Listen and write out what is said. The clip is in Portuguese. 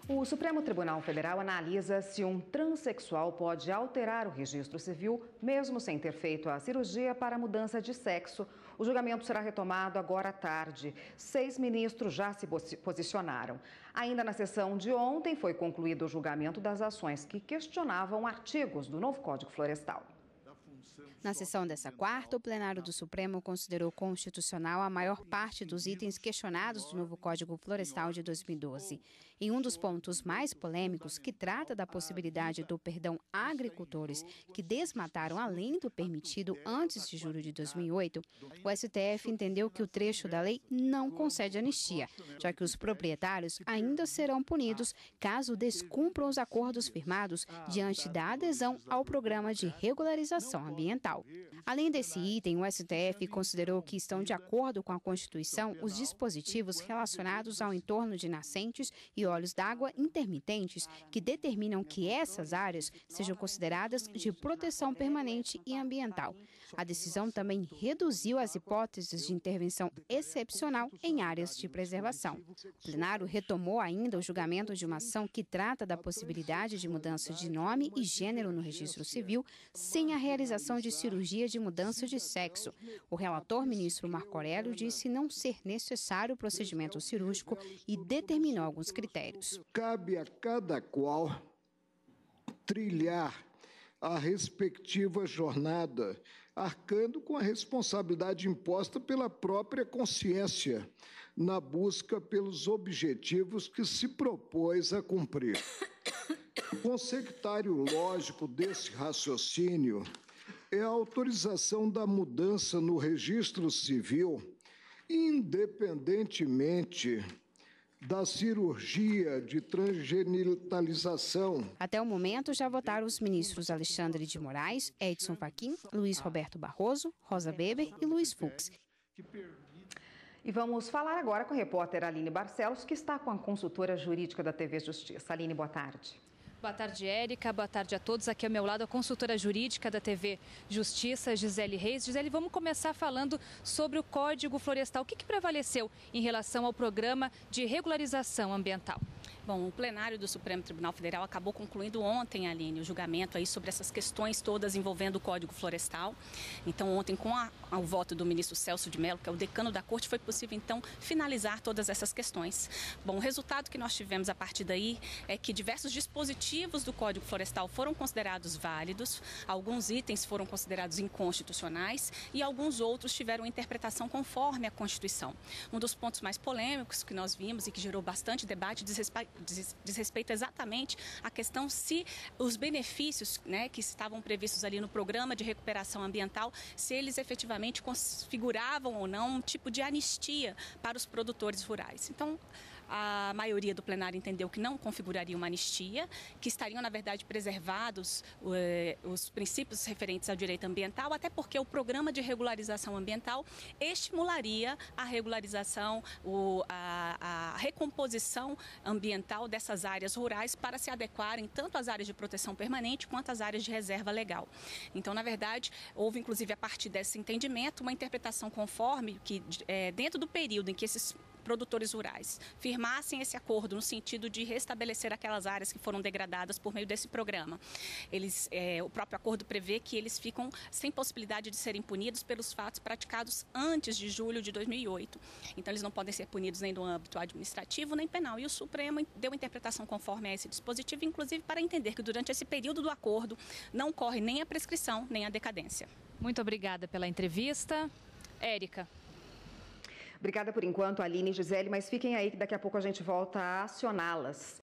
O Supremo Tribunal Federal analisa se um transexual pode alterar o registro civil, mesmo sem ter feito a cirurgia para a mudança de sexo. O julgamento será retomado agora à tarde. 6 ministros já se posicionaram. Ainda na sessão de ontem, foi concluído o julgamento das ações que questionavam artigos do novo Código Florestal. Na sessão dessa quarta, o plenário do Supremo considerou constitucional a maior parte dos itens questionados do novo Código Florestal de 2012. Em um dos pontos mais polêmicos, que trata da possibilidade do perdão a agricultores que desmataram além do permitido antes de julho de 2008, o STF entendeu que o trecho da lei não concede anistia, já que os proprietários ainda serão punidos caso descumpram os acordos firmados diante da adesão ao programa de regularização ambiental. Além desse item, o STF considerou que estão de acordo com a Constituição os dispositivos relacionados ao entorno de nascentes e olhos d'água intermitentes que determinam que essas áreas sejam consideradas de proteção permanente e ambiental. A decisão também reduziu as hipóteses de intervenção excepcional em áreas de preservação. O plenário retomou ainda o julgamento de uma ação que trata da possibilidade de mudança de nome e gênero no registro civil sem a realização de cirurgia de mudança de sexo. O relator, ministro Marco Aurélio, disse não ser necessário o procedimento cirúrgico e determinou alguns critérios. Cabe a cada qual trilhar a respectiva jornada, arcando com a responsabilidade imposta pela própria consciência, na busca pelos objetivos que se propôs a cumprir. O conceituário lógico desse raciocínio é a autorização da mudança no registro civil, independentemente da cirurgia de transgenitalização. Até o momento, já votaram os ministros Alexandre de Moraes, Edson Fachin, Luiz Roberto Barroso, Rosa Weber e Luiz Fux. E vamos falar agora com a repórter Aline Barcelos, que está com a consultora jurídica da TV Justiça. Aline, boa tarde. Boa tarde, Érica. Boa tarde a todos. Aqui ao meu lado a consultora jurídica da TV Justiça, Gisele Reis. Gisele, vamos começar falando sobre o Código Florestal. O que prevaleceu em relação ao programa de regularização ambiental? Bom, o plenário do Supremo Tribunal Federal acabou concluindo ontem, Aline, o julgamento aí sobre essas questões todas envolvendo o Código Florestal. Então, ontem, com o voto do ministro Celso de Mello, que é o decano da Corte, foi possível, então, finalizar todas essas questões. Bom, o resultado que nós tivemos a partir daí é que diversos dispositivos do Código Florestal foram considerados válidos, alguns itens foram considerados inconstitucionais e alguns outros tiveram interpretação conforme a Constituição. Um dos pontos mais polêmicos que nós vimos e que gerou bastante debate diz respeito exatamente à questão se os benefícios, né, que estavam previstos ali no programa de recuperação ambiental, se eles efetivamente configuravam ou não um tipo de anistia para os produtores rurais. Então, a maioria do plenário entendeu que não configuraria uma anistia, que estariam, na verdade, preservados os princípios referentes ao direito ambiental, até porque o programa de regularização ambiental estimularia a regularização, a recomposição ambiental dessas áreas rurais para se adequarem tanto às áreas de proteção permanente quanto às áreas de reserva legal. Então, na verdade, houve, inclusive, a partir desse entendimento, uma interpretação conforme que, dentro do período em que esses produtores rurais firmassem esse acordo no sentido de restabelecer aquelas áreas que foram degradadas por meio desse programa. O próprio acordo prevê que eles ficam sem possibilidade de serem punidos pelos fatos praticados antes de julho de 2008. Então, eles não podem ser punidos nem no âmbito administrativo nem penal. E o Supremo deu interpretação conforme a esse dispositivo, inclusive para entender que durante esse período do acordo não ocorre nem a prescrição nem a decadência. Muito obrigada pela entrevista. Érica. Obrigada por enquanto, Aline e Gisele, mas fiquem aí que daqui a pouco a gente volta a acioná-las.